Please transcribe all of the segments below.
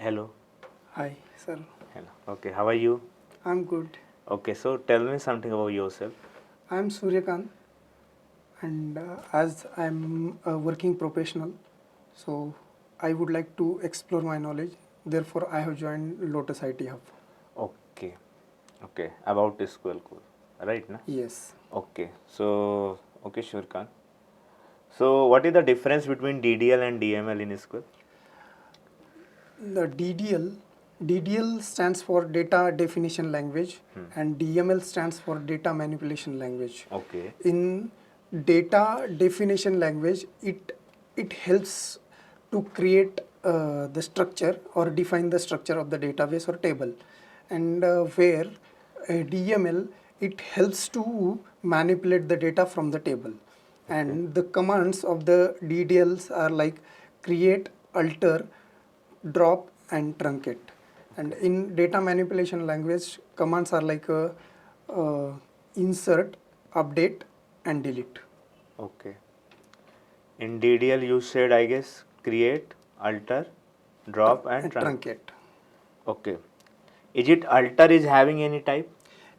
hello. Hi, sir. Hello. Okay, how are you? I'm good. Okay, so tell me something about yourself. I'm Suryakant, and as I'm a working professional, so I would like to explore my knowledge. Therefore, I have joined Lotus IT Hub. Okay, okay, about SQL code, right? Na? Yes. Okay, so, okay, sure, Khan. So, what is the difference between DDL and DML in SQL? The DDL stands for Data Definition Language, and DML stands for Data Manipulation Language. Okay, In data definition language, it helps to create the structure or define the structure of the database or table, and where DML, it helps to manipulate the data from the table. And the commands of the DDLs are like create, alter, drop, and truncate. And in data manipulation language, commands are like insert, update, and delete. okay. In DDL, you said, I guess, create, alter, drop, and And trunk. truncate. Okay. Is it alter is having any type?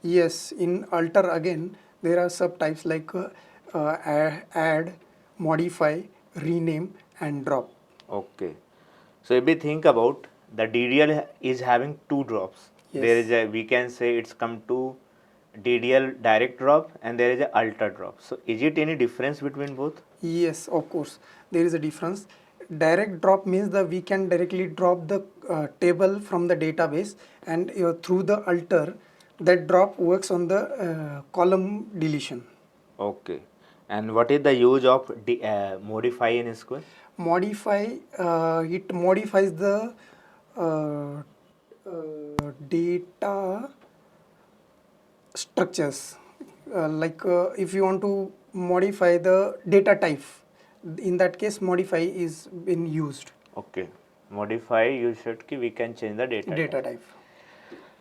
Yes, in alter again, there are subtypes like add, modify, rename, and drop. Okay. So if we think about the DDL is having two drops. There is Yes. a, we can say it's come to DDL direct drop and there is a alter drop. So is it any difference between both? Yes, of course, there is a difference. Direct drop means that we can directly drop the table from the database, and through the alter, that drop works on the column deletion. Okay. And what is the use of modify in SQL? Modify, it modifies the data structures. If you want to modify the data type, in that case modify is been used. Okay. Modify you should ki we can change the data Data type. type.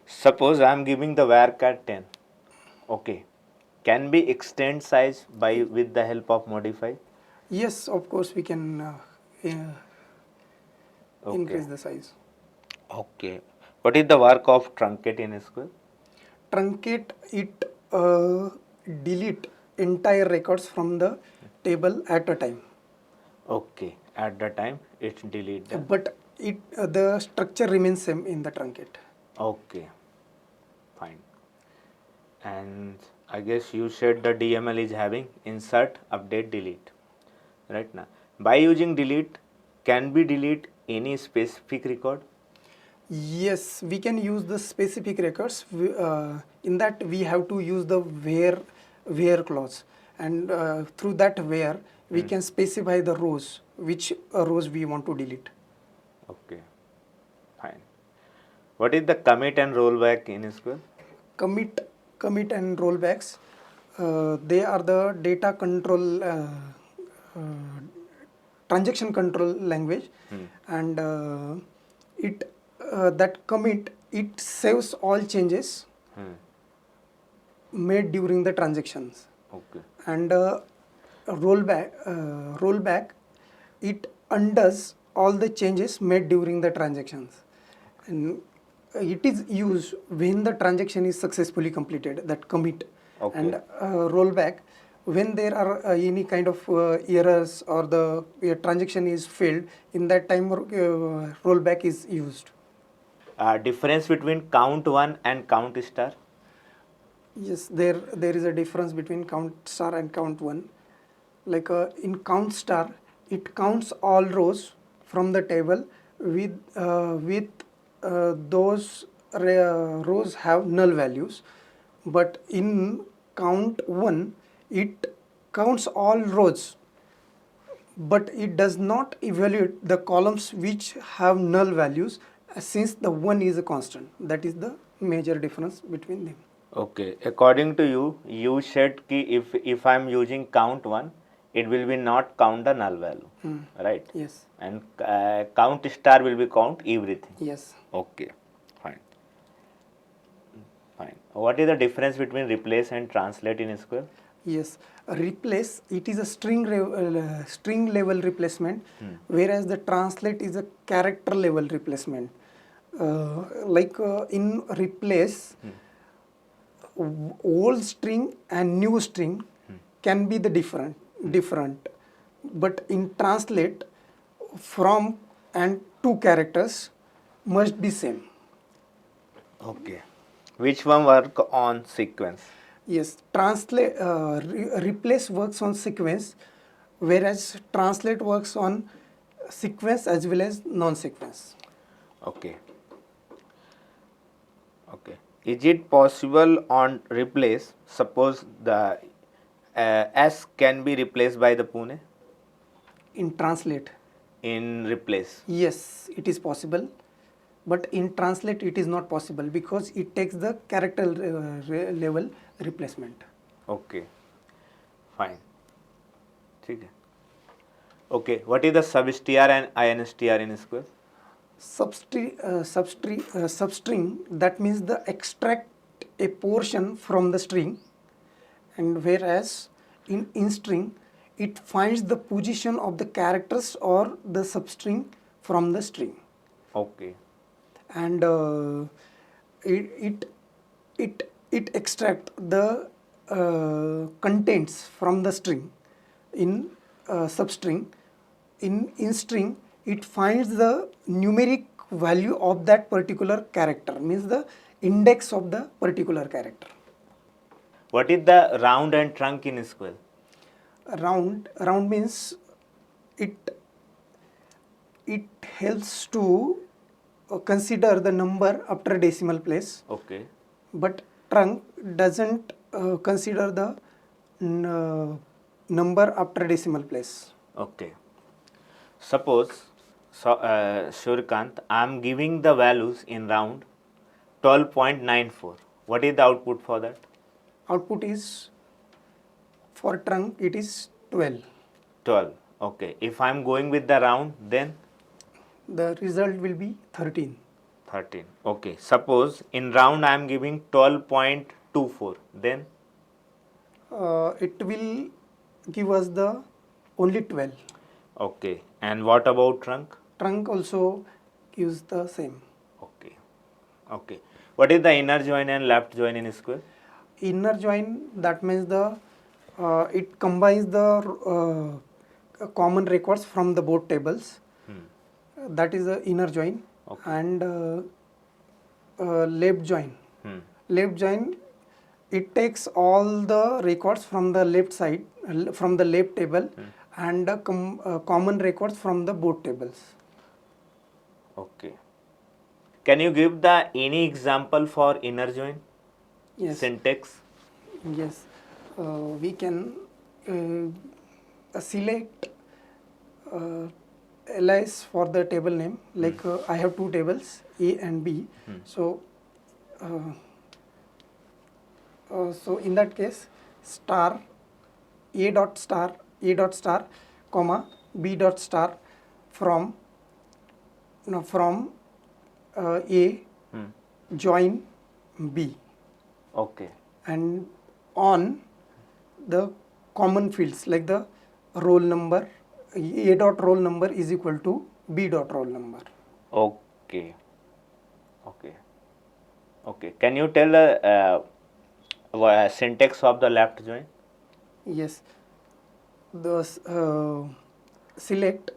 Suppose I am giving the varchar 10. Okay. Can be extend size by with the help of modify? Yes, of course we can Okay. increase the size. Okay. What is the work of truncate in SQL? Truncate, it delete entire records from the table at a time. Okay. At the time it's delete the. But it the structure remains same in the truncate. Okay. Fine. And I guess you said the DML is having insert, update, delete. Right now. By using delete, can be delete any specific record? Yes, we can use the specific records. In that we have to use the where clause, and through that where we can specify the rows, which rows we want to delete. Okay. Fine. What is the commit and rollback in SQL? Commit and rollbacks, they are the data control uh, transaction control language, and it that commit, it saves all changes made during the transactions. Okay. And rollback, it undoes all the changes made during the transactions, and it is used when the transaction is successfully completed, that commit. Okay. And rollback, when there are any kind of errors or the transaction is failed, in that time rollback is used. Difference between count 1 and count star? Yes, there is a difference between count star and count one. Like in count star, it counts all rows from the table with those rows have null values. But in count one, it counts all rows, but it does not evaluate the columns which have null values, since the one is a constant. That is the major difference between them. Okay. According to you, you said ki if I am using count 1, it will be not count the null value. Right? Yes. And count star will be count everything. Yes. Okay. Fine. Fine. What is the difference between replace and translate in SQL? Yes, replace, it is a string level replacement, whereas the translate is a character level replacement. In replace, old string and new string can be the different, but in translate, from and to characters must be same. Okay. Which one work on sequence? Yes, replace works on sequence, whereas translate works on sequence as well as non-sequence. Okay. Okay. Is it possible on replace? Suppose the S can be replaced by the Pune In translate, in replace. yes, it is possible, but in translate it is not possible because it takes the character level replacement. Okay. Fine. ठीक है. Okay. What is the substr and instr in SQL? Substring, that means the extract a portion from the string, and whereas in string it finds the position of the characters or the substring from the string, Okay. and it extract the contents from the string in substring. In string it finds the numeric value of that particular character, means the index of the particular character. What is the round and trunk in SQL? Round means it helps to consider the number after decimal place, Okay. but trunk doesn't consider the number after decimal place. Okay. Suppose, Surikant, I am giving the values in round 12.94. What is the output for that? Output is, for trunk it is 12. 12. Okay. If I am going with the round, then The result will be 13. 13. Okay. Suppose in round I am giving 12.24. Then It will give us the only 12. okay. And what about trunk? Trunk also gives the same. Okay. Okay. What is the inner join and left join in SQL? Inner join, that means the it combines the common records from the both tables. That is the inner join. Okay. And left join. Hmm. Left join, it takes all the records from the left side, from the left table, and the common records from the both tables. Okay. Can you give the any example for inner join? Yes. Syntax? Yes. We can select alias for the table name. Like I have two tables, A and B. So in that case, star A dot star comma B dot star from A join B, Okay. and on the common fields like the roll number, A dot roll number is equal to B dot roll number. Okay. Okay. Okay. Can you tell the syntax of the left join? Yes. The select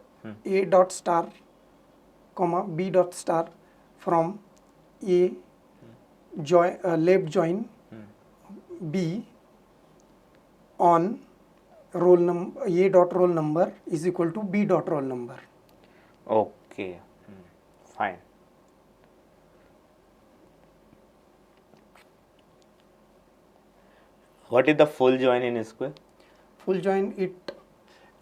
A dot star comma B dot star from A join left join B on roll number, A dot roll number is equal to B dot roll number. Okay. Fine. What is the full join in SQL? Full join,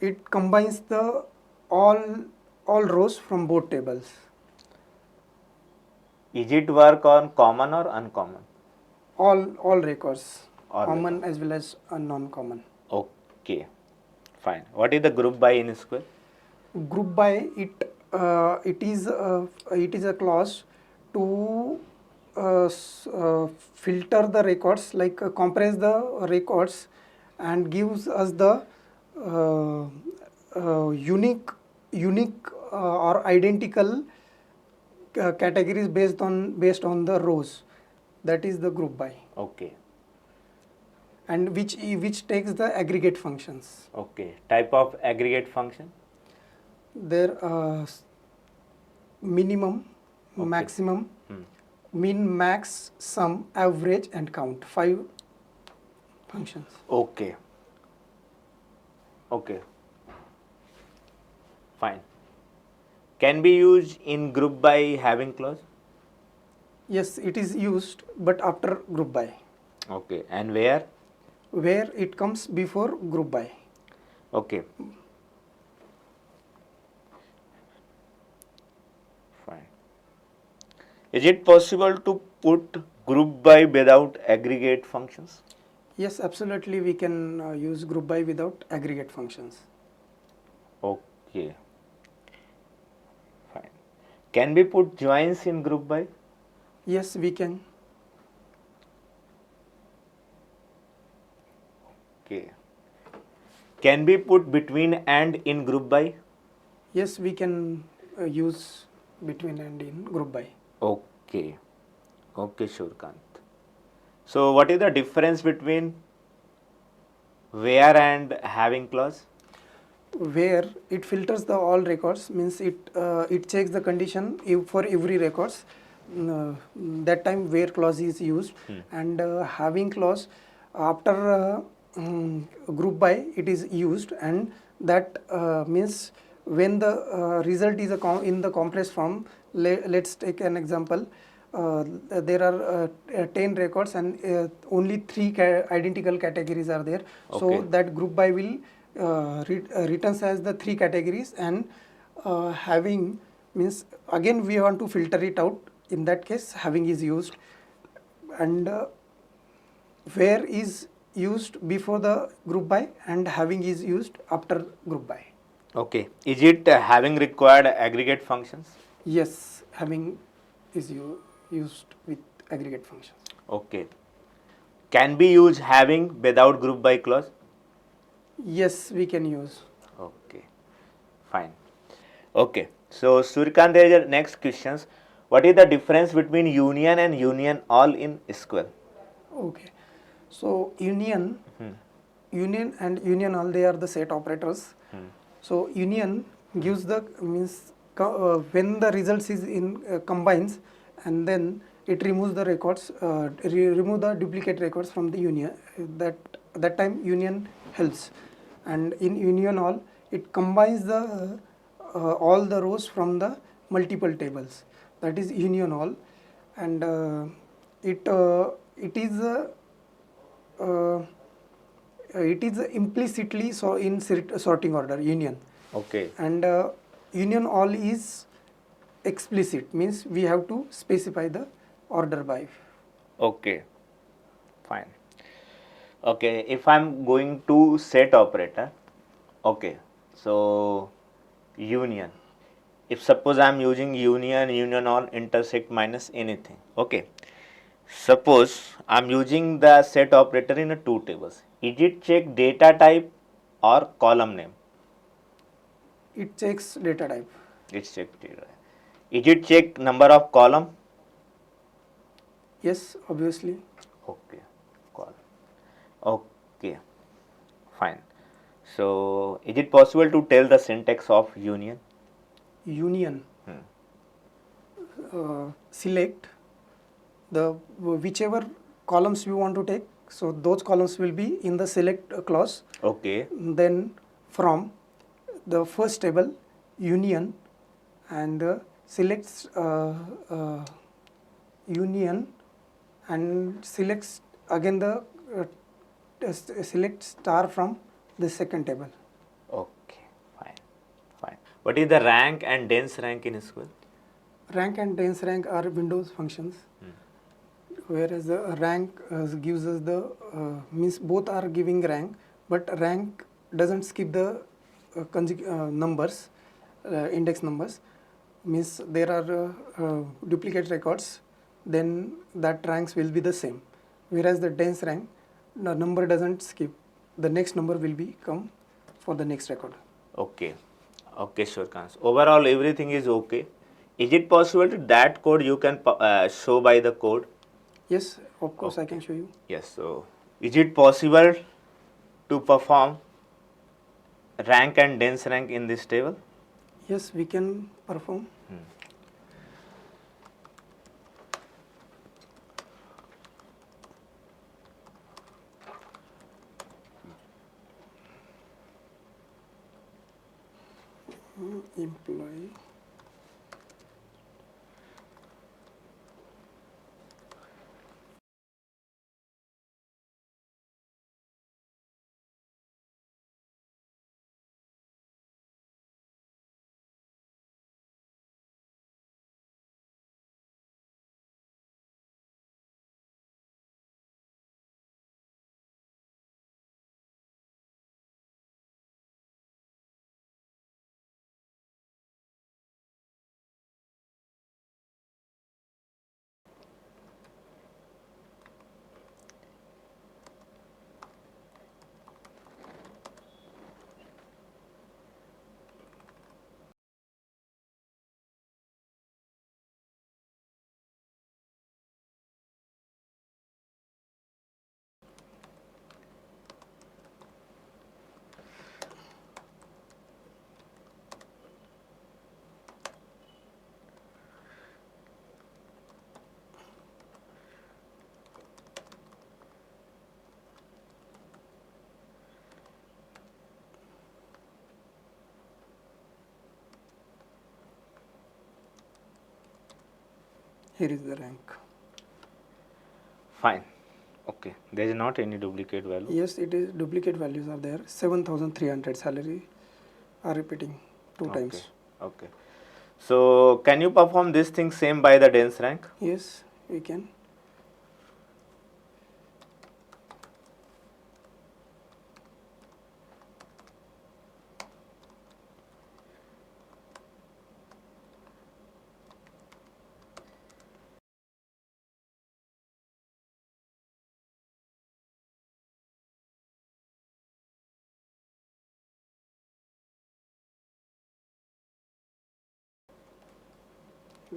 it combines the all rows from both tables. Is it work on common or uncommon? All records, All common as well as non-common. Okay. Fine. What is the group by in SQL? Group by, it is a clause to filter the records, like compress the records and gives us the unique or identical categories based on the rows. That is the group by, Okay. and which takes the aggregate functions. Okay. Type of aggregate function? There minimum, Okay. maximum, Hmm. min, max, sum, average, and count. 5 functions. Okay. Okay. Fine. Can be used in group by having clause? Yes, it is used, but after group by, Okay. And where? where it comes before group by. Okay. Fine. Is it possible to put group by without aggregate functions? Yes, absolutely, we can use group by without aggregate functions. Okay. Fine. Can we put joins in group by? Yes, we can. Okay. Can we put between and in group by? Yes, we can use between and in group by. Okay. Okay, Shurkant. So, what is the difference between where and having clause? Where it filters the all records, means it checks the condition for every records. That time where clause is used, and having clause after group by it is used, and that means when the result is in the compressed form. Let's take an example. There are 10 records, and only 3 identical categories are there. So Okay. that group by will returns as the 3 categories, and having means again we want to filter it out. In that case, having is used, and where is used before the group by, and having is used after group by. Okay. Is it having required aggregate functions? Yes, having is used with aggregate functions. Okay. Can be used having without group by clause? Yes, we can use. Okay. Fine. Okay. So, Surikant, there is a next questions. What is the difference between union and union all in SQL? Okay, so union and union all, they are the set operators. So union gives the means when the results is in combines, and then it removes the records, remove the duplicate records from the union. That time union helps, and in union all it combines the all the rows from the multiple tables. That is union all, and it is implicitly so in sorting order union, Okay. and union all is explicit, means we have to specify the order by. Okay. Fine. Okay. If I'm going to set operator, okay. So, union. If suppose I'm using union all, intersect minus anything. Okay. Suppose I'm using the set operator in a 2 tables. Is it check data type or column name? It checks data type. It's check data. Is it check number of column? Yes, obviously. Okay. Column. Okay. Fine. So, is it possible to tell the syntax of union? Union, select the whichever columns we want to take, so those columns will be in the select clause. Okay. Then from the first table union, and selects union, and selects again the select star from the second table. Okay. Fine. Fine. What is the rank and dense rank in SQL? Rank and dense rank are Windows functions, whereas the rank gives us the means both are giving rank, but rank doesn't skip the numbers, index numbers. Means there are duplicate records, then that ranks will be the same. Whereas the dense rank, the number doesn't skip, the next number will be come for the next record. Okay. Okay, sure. Overall, everything is okay. Is it possible to that code you can show by the code? Yes, of course, I can Okay. show you. Yes. So is it possible to perform rank and dense rank in this table? Yes, we can perform. Employee. Here is the rank. Fine. Okay. There is not any duplicate value. Yes, it is duplicate values are there. 7,300 salary are repeating two Okay. times. Okay. So can you perform this thing same by the dense rank? Yes, we can.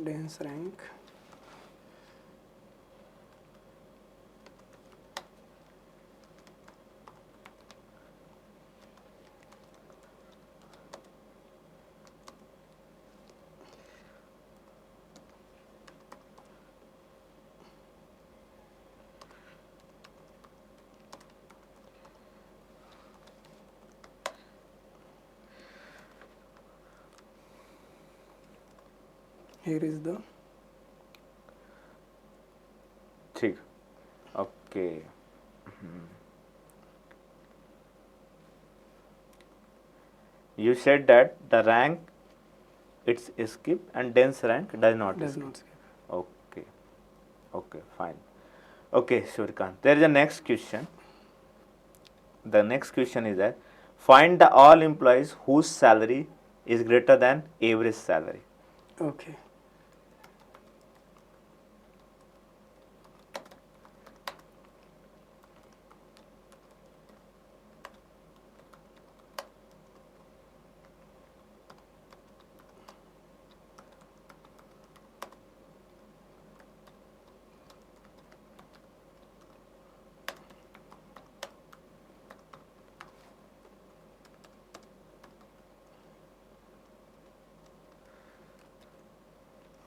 Dense rank. Here is the ठीक. Okay. You said that the rank it's skip and dense rank does not does skip. not skip. Okay. Okay. Fine. Okay, Surikant. There is a next question. The next question is that find the all employees whose salary is greater than average salary. Okay.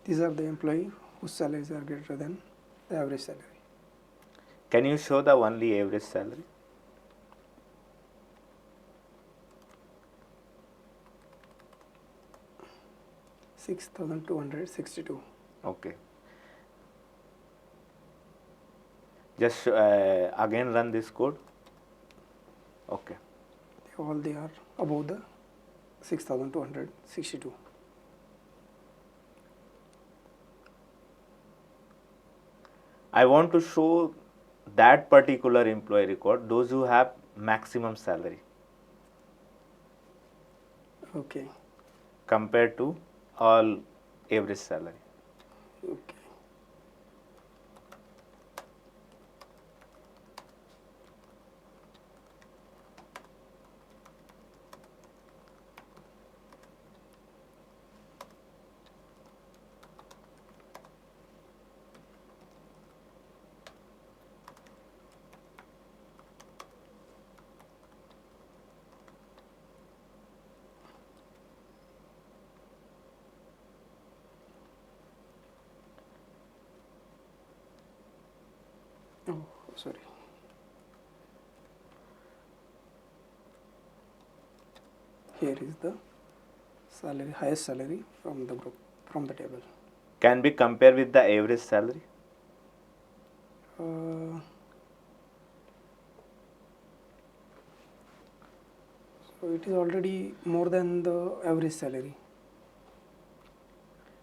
These are the employee whose salaries are greater than the average salary. Can you show the only average salary? $6,262. Okay. Just again run this code. Okay. They are above the 6,262. I want to show that particular employee record, those who have maximum salary Okay. compared to all average salary. Okay. sorry. Here is the salary, highest salary from the group, from the table. Can be compared with the average salary? So it is already more than the average salary.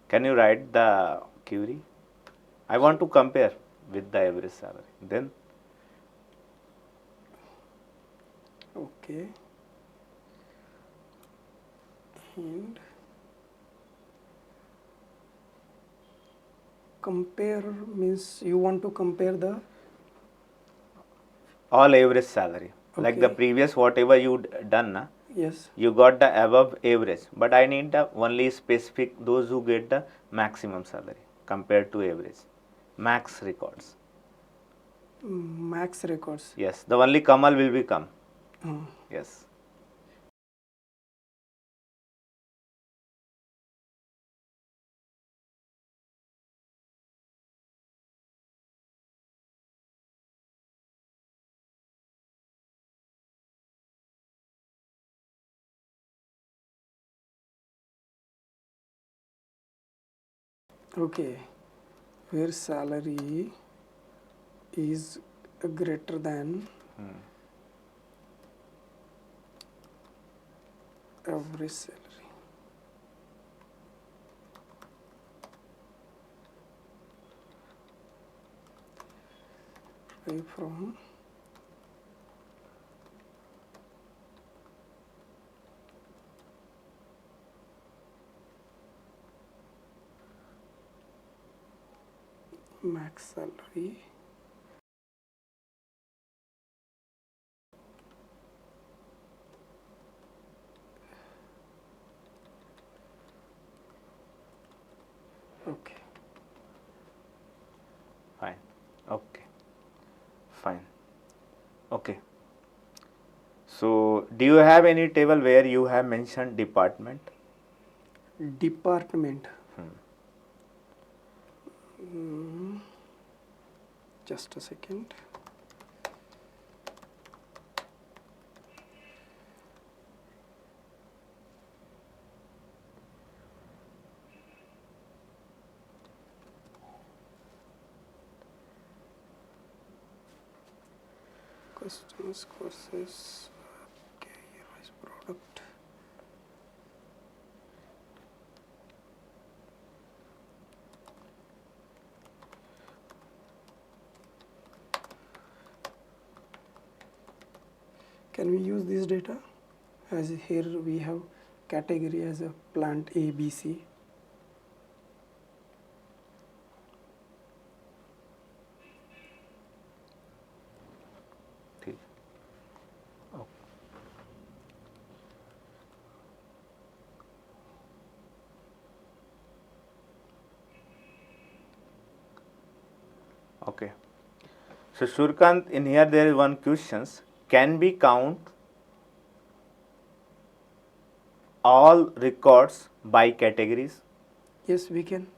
Can you write the query? I want to compare with the average salary. Then Okay. And compare means you want to compare the, all average salary. Like the Okay. previous whatever you done, na, yes, you got the above average. But I need the only specific those who get the maximum salary compared to average. Max records. max records. Yes, the only Kamal will become. Yes. Okay, where salary is greater than average salary. Right from max salary okay. Fine. Okay. Fine. Okay. So, do you have any table where you have mentioned department? Department. Just a second. Customers, courses, career wise product. Can we use this data? As here we have category as a plant A, B, C. ठीक. Okay. So Surkant, in here there is one questions. Can we count all records by categories? Yes, we can.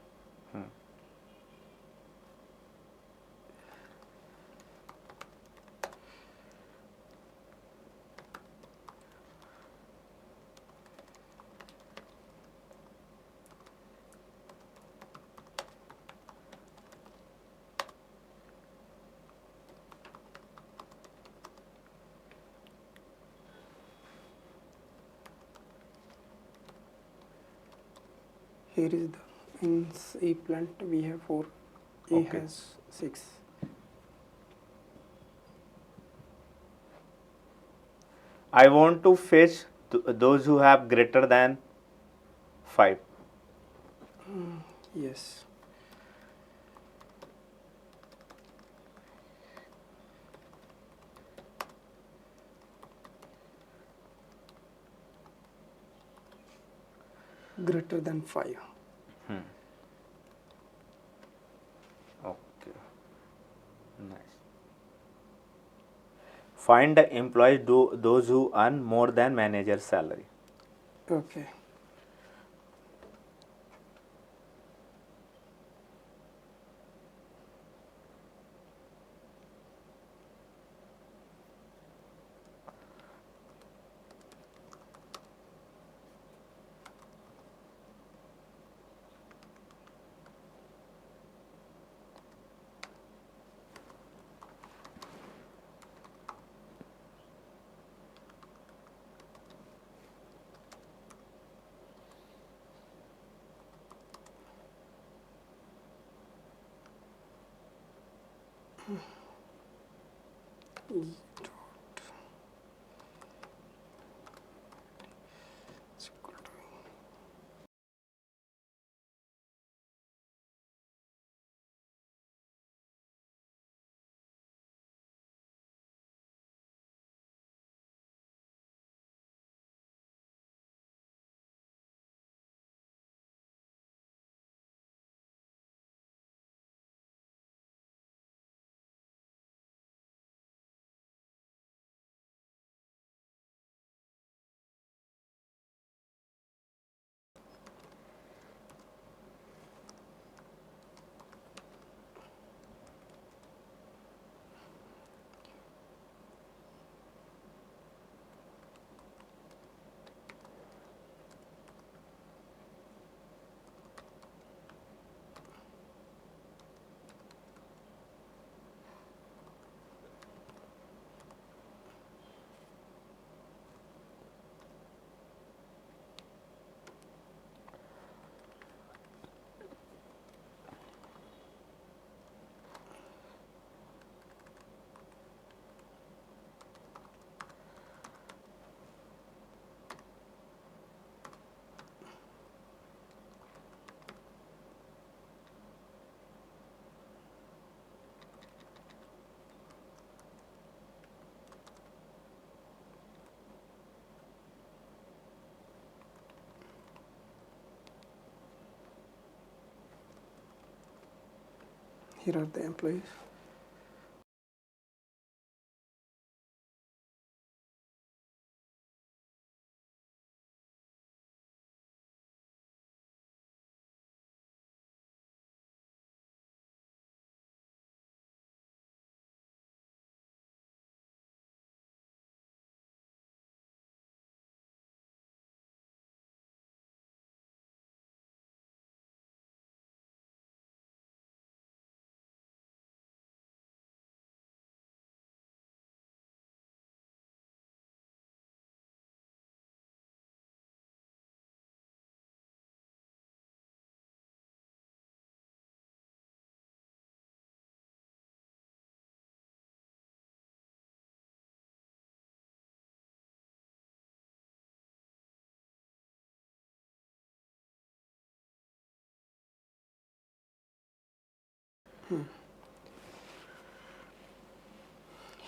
Here is the in A plant we have 4, A Okay. has 6. I want to fetch those who have greater than 5. Yes. Greater than 5. Okay. Nice. Find the employees those who earn more than manager salary. Okay. Here are the employees.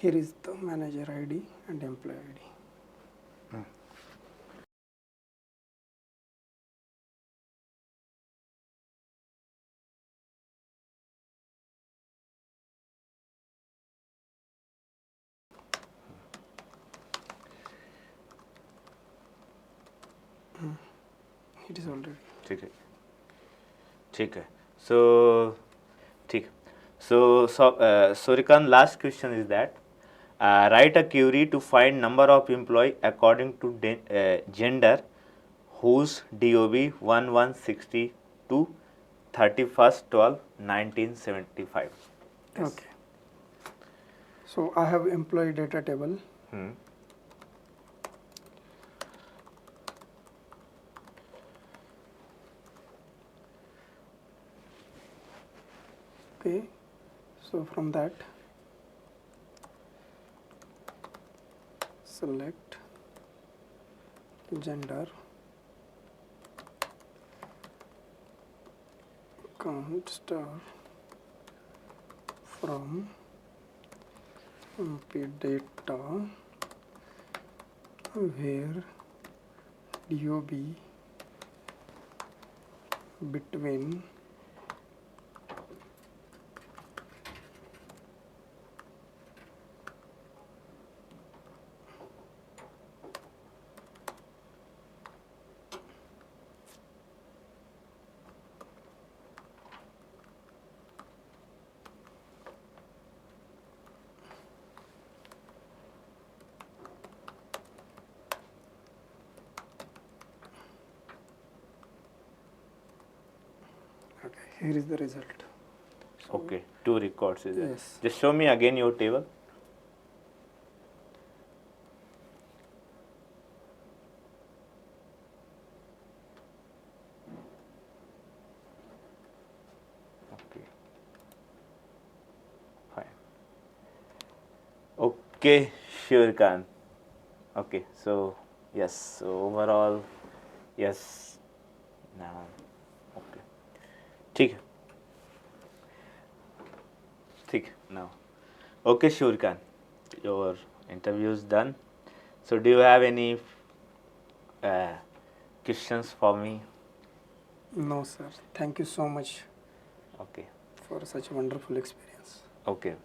Here is the manager ID and employee ID. It is already. ठीक है, ठीक है. So ठीक. So Surikant, last question is that write a query to find number of employee according to gender whose DOB 1160 to 31st 12 1975. Yes. Okay. So I have employee data table. Okay. So from that, select gender, count star from MP data where DOB between here is the result. So Okay, 2 records is there. Yes. Just show me again your table. Okay. Fine. Okay, sure can. Okay, so yes, so overall, yes. Now, okay. ठीक है, ठीक है, now. Okay, sure can. Your interview is done. So do you have any uh, questions for me? No, sir. Thank you so much Okay. for such a wonderful experience. Okay.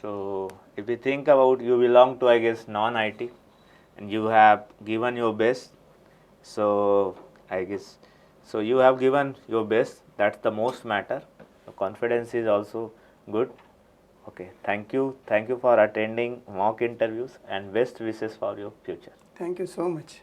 So if you think about, you belong to, I guess, non-IT, and you have given your best. So I guess, so you have given your best. That's the most matter. The confidence is also good. Okay. Thank you. Thank you for attending mock interviews, and best wishes for your future. Thank you so much.